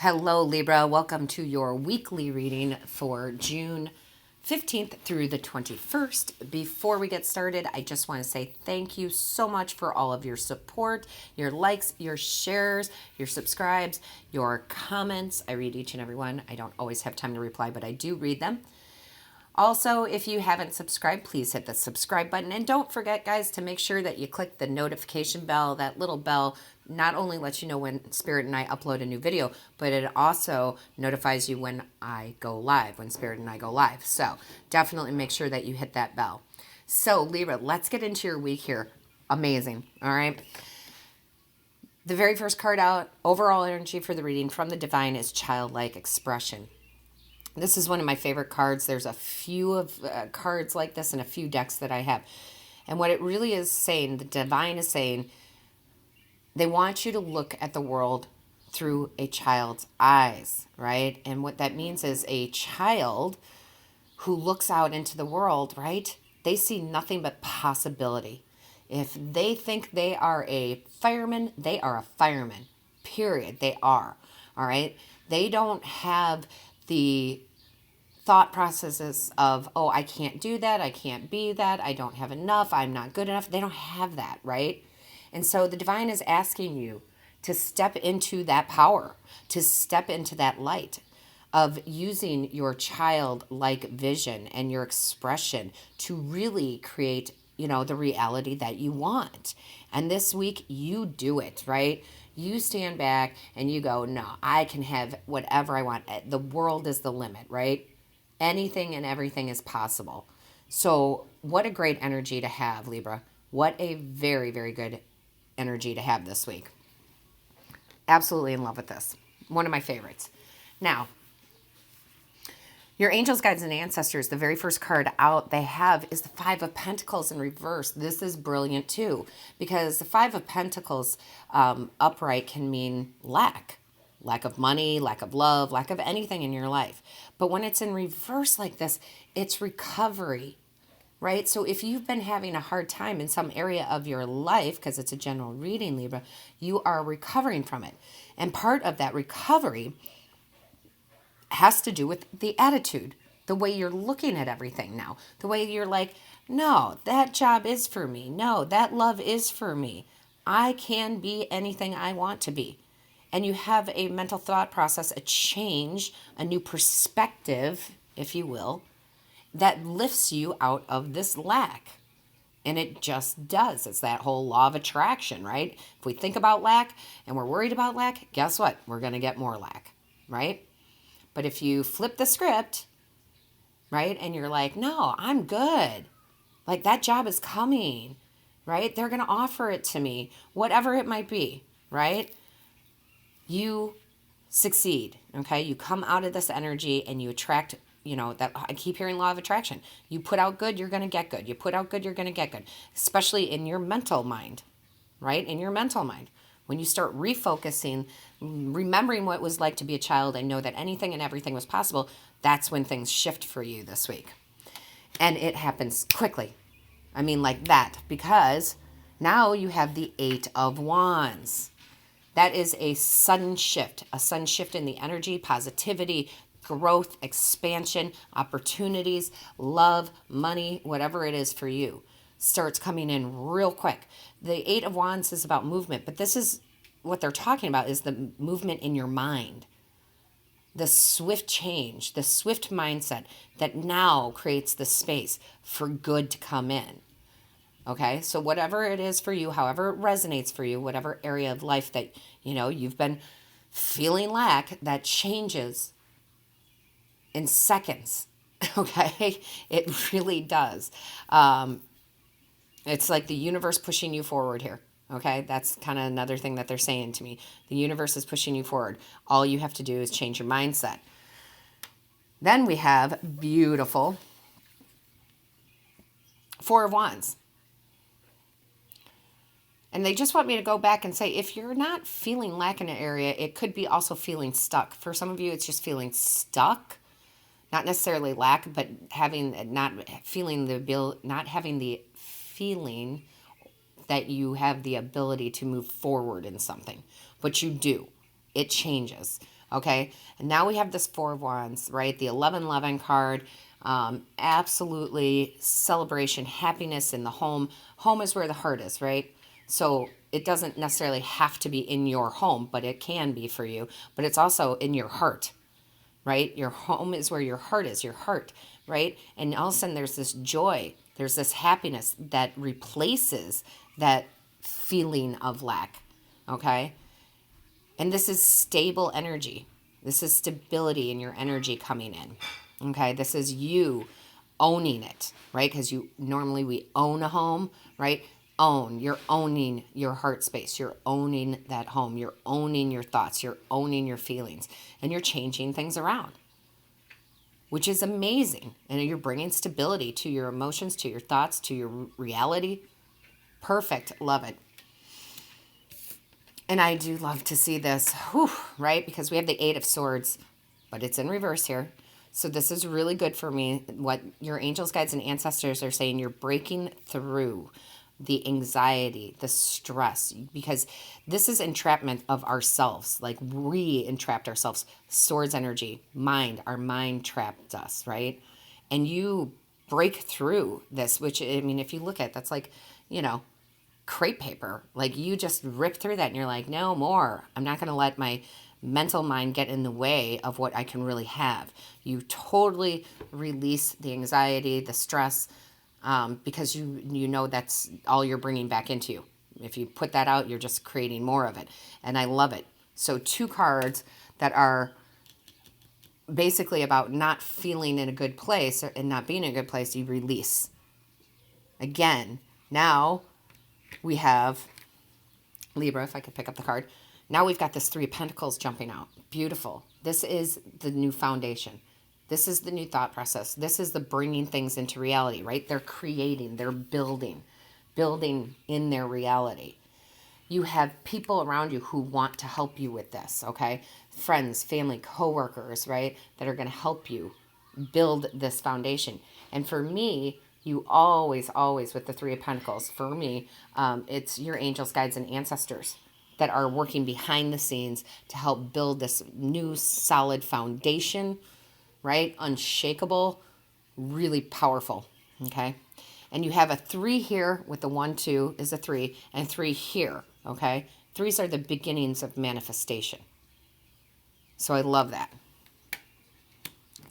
Hello, Libra. Welcome to your weekly reading for June 15th through the 21st. Before we get started, I just want to say thank you so much for all of your support, your likes, your shares, your subscribes, your comments. I read each and every one. I don't always have time to reply, but I do read them. Also, if you haven't subscribed, please hit the subscribe button. And don't forget, guys, to make sure that you click the notification bell. That little bell not only lets you know when Spirit and I upload a new video, but it also notifies you when I go live, when Spirit and I go live. So definitely make sure that you hit that bell. So, Libra, let's get into your week here. Amazing. All right. The very first card out, overall energy for the reading from the divine, is childlike expression. This is one of my favorite cards. There's a few of cards like this in a few decks that I have. And what it really is saying, the divine is saying, they want you to look at the world through a child's eyes, right? And what that means is a child who looks out into the world, right? They see nothing but possibility. If they think they are a fireman, they are a fireman. Period. They are. All right? They don't have the thought processes of, oh, I can't do that, I can't be that, I don't have enough, I'm not good enough. They don't have that, right? And so the divine is asking you to step into that power, to step into that light of using your childlike vision and your expression to really create, the reality that you want. And this week you do it, right? You stand back and you go, no, I can have whatever I want. The world is the limit, right? Anything and everything is possible. So, what a great energy to have, Libra. What a very, very good energy to have this week. Absolutely in love with this. One of my favorites. Now, your angels, guides, and ancestors, the very first card out they have is the Five of Pentacles in reverse. This is brilliant too, because the Five of Pentacles upright can mean lack of money, lack of love, lack of anything in your life. But when it's in reverse like this, it's recovery, right? So if you've been having a hard time in some area of your life, because it's a general reading, Libra, you are recovering from it. And part of that recovery has to do with the attitude, the way you're looking at everything now, the way you're like, no, that job is for me. No, that love is for me. I can be anything I want to be. And you have a mental thought process, a change, a new perspective, if you will, that lifts you out of this lack. And it just does. It's that whole law of attraction, right? If we think about lack and we're worried about lack, guess what? We're going to get more lack, right? But if you flip the script, right, and you're like, no, I'm good. Like that job is coming, right? They're going to offer it to me, whatever it might be, right? You succeed, okay? You come out of this energy and you attract, that I keep hearing law of attraction. You put out good, you're going to get good. You put out good, you're going to get good, especially in your mental mind, right? In your mental mind. When you start refocusing, remembering what it was like to be a child and know that anything and everything was possible, that's when things shift for you this week. And it happens quickly. I mean, like that, because now you have the Eight of Wands. That is a sudden shift in the energy, positivity, growth, expansion, opportunities, love, money, whatever it is for you, starts coming in real quick. The Eight of Wands is about movement, but this is what they're talking about is the movement in your mind. The swift change, the swift mindset that now creates the space for good to come in. Okay, so whatever it is for you, however it resonates for you, whatever area of life that, you've been feeling lack, that changes in seconds. Okay, it really does. It's like the universe pushing you forward here. Okay, that's kind of another thing that they're saying to me. The universe is pushing you forward. All you have to do is change your mindset. Then we have beautiful Four of Wands. And they just want me to go back and say, if you're not feeling lack in an area, it could be also feeling stuck. For some of you, it's just feeling stuck. Not necessarily lack, but not having the feeling that you have the ability to move forward in something. But you do. It changes. Okay. And now we have this Four of Wands, right? The 1111 card. Absolutely celebration, happiness in the home. Home is where the heart is, right? So it doesn't necessarily have to be in your home, but it can be for you. But it's also in your heart, right? Your home is where your heart is, your heart, right? And all of a sudden there's this joy, there's this happiness that replaces that feeling of lack, okay? And this is stable energy. This is stability in your energy coming in, okay? This is you owning it, right? Because we own a home, right? You're owning your heart space. You're owning that home. You're owning your thoughts. You're owning your feelings. And you're changing things around, which is amazing. And you're bringing stability to your emotions, to your thoughts, to your reality. Perfect. Love it. And I do love to see this, right? Because we have the Eight of Swords, but it's in reverse here. So this is really good for me. What your angels, guides, and ancestors are saying, you're breaking through the anxiety, the stress, because this is entrapment of ourselves. Like we entrapped ourselves. Swords energy, mind, our mind trapped us, right? And you break through this, which, I mean, if you look at, that's like, crepe paper. Like you just rip through that and you're like, no more. I'm not going to let my mental mind get in the way of what I can really have. You totally release the anxiety, the stress, because you know that's all you're bringing back into you. If you put that out, you're just creating more of it. And I love it. So 2 cards that are basically about not feeling in a good place and not being in a good place, you release. Again, now we have Libra, if I could pick up the card. Now we've got this 3 of Pentacles jumping out. Beautiful. This is the new foundation. This is the new thought process. This is the bringing things into reality, right? They're creating, they're building in their reality. You have people around you who want to help you with this, okay? Friends, family, coworkers, right? That are going to help you build this foundation. And for me, you always, with the 3 of Pentacles, for me, it's your angels, guides, and ancestors that are working behind the scenes to help build this new solid foundation, right? Unshakable, really powerful, okay? And you have a 3 here with the 1, 2 is a 3, and 3 here, okay? 3s are the beginnings of manifestation. So I love that.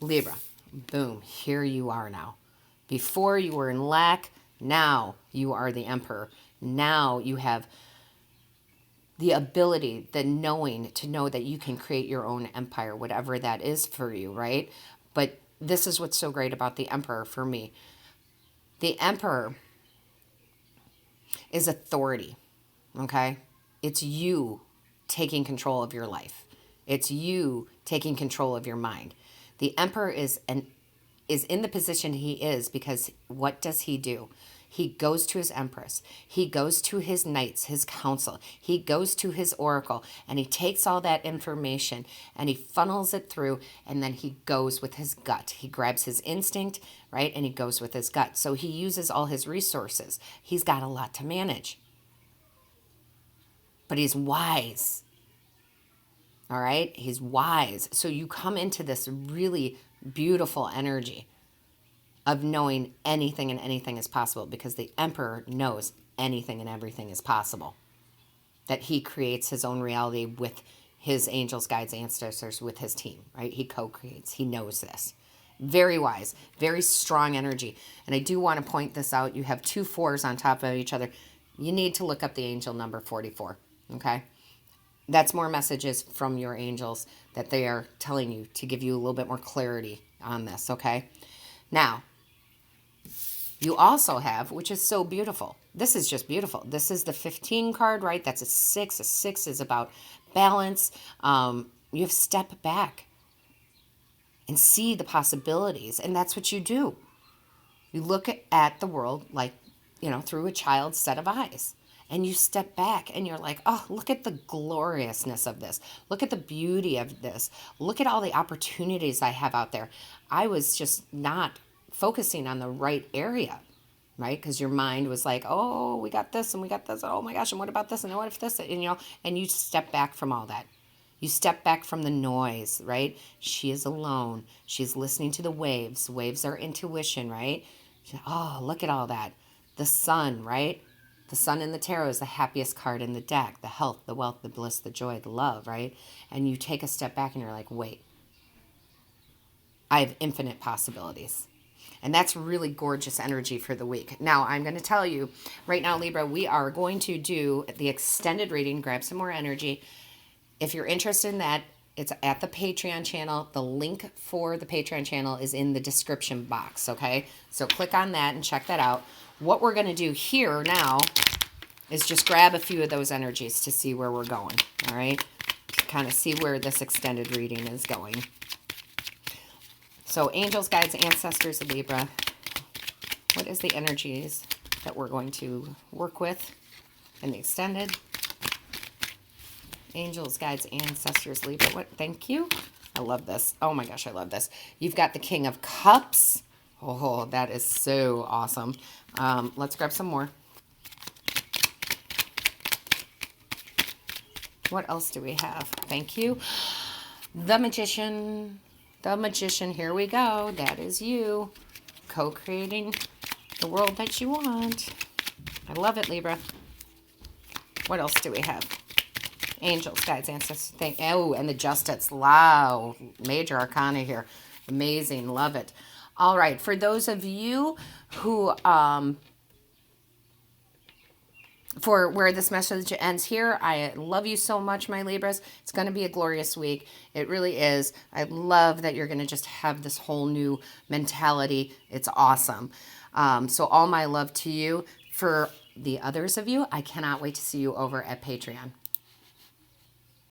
Libra, boom, here you are now. Before you were in lack, now you are the emperor. Now you have the ability, the knowing to know that you can create your own empire, whatever that is for you, right? But this is what's so great about the emperor for me. The emperor is authority, okay? It's you taking control of your life. It's you taking control of your mind. The emperor is in the position he is because what does he do? He goes to his empress. He goes to his knights, his council. He goes to his oracle, and he takes all that information and he funnels it through, and then he goes with his gut. He grabs his instinct, right? And he goes with his gut. So he uses all his resources. He's got a lot to manage, but he's wise. All right? He's wise. So you come into this really beautiful energy of knowing anything and anything is possible because the emperor knows anything and everything is possible. That he creates his own reality with his angels, guides, ancestors, with his team, right? He co-creates. He knows this. Very wise, very strong energy. And I do want to point this out. You have 2 4s on top of each other. You need to look up the angel number 44, okay? That's more messages from your angels that they are telling you to give you a little bit more clarity on this, okay? Now, you also have, which is so beautiful. This is just beautiful. This is the 15 card, right? That's a 6. A 6 is about balance. You have step back and see the possibilities. And that's what you do. You look at the world like, through a child's set of eyes. And you step back and you're like, oh, look at the gloriousness of this. Look at the beauty of this. Look at all the opportunities I have out there. I was just not focusing on the right area, right? Because your mind was like, oh, we got this and we got this. Oh my gosh, and what about this? And what if this? And, and you step back from all that. You step back from the noise, right? She is alone. She's listening to the waves. Waves are intuition, right? Oh, look at all that. The sun, right? The sun in the tarot is the happiest card in the deck. The health, the wealth, the bliss, the joy, the love, right? And you take a step back and you're like, wait, I have infinite possibilities. And that's really gorgeous energy for the week. Now, I'm going to tell you right now, Libra, we are going to do the extended reading, grab some more energy. If you're interested in that, it's at the Patreon channel. The link for the Patreon channel is in the description box, okay? So click on that and check that out. What we're going to do here now is just grab a few of those energies to see where we're going, all right? Kind of see where this extended reading is going. So angels, guides, ancestors, Libra, what is the energies that we're going to work with in the extended? Angels, guides, ancestors, Libra. What? Thank you. I love this. Oh my gosh, I love this. You've got the King of Cups. Oh, that is so awesome. Let's grab some more. What else do we have? Thank you. The Magician. The Magician. Here we go. That is you. Co-creating the world that you want. I love it, Libra. What else do we have? Angels, guides, ancestors. Oh, and the Justice. Wow. Major arcana here. Amazing. Love it. All right. For those of you who, for where this message ends here, I love you so much, my Libras. It's going to be a glorious week. It really is. I love that you're going to just have this whole new mentality. It's awesome. So all my love to you. For the others of you, I cannot wait to see you over at Patreon.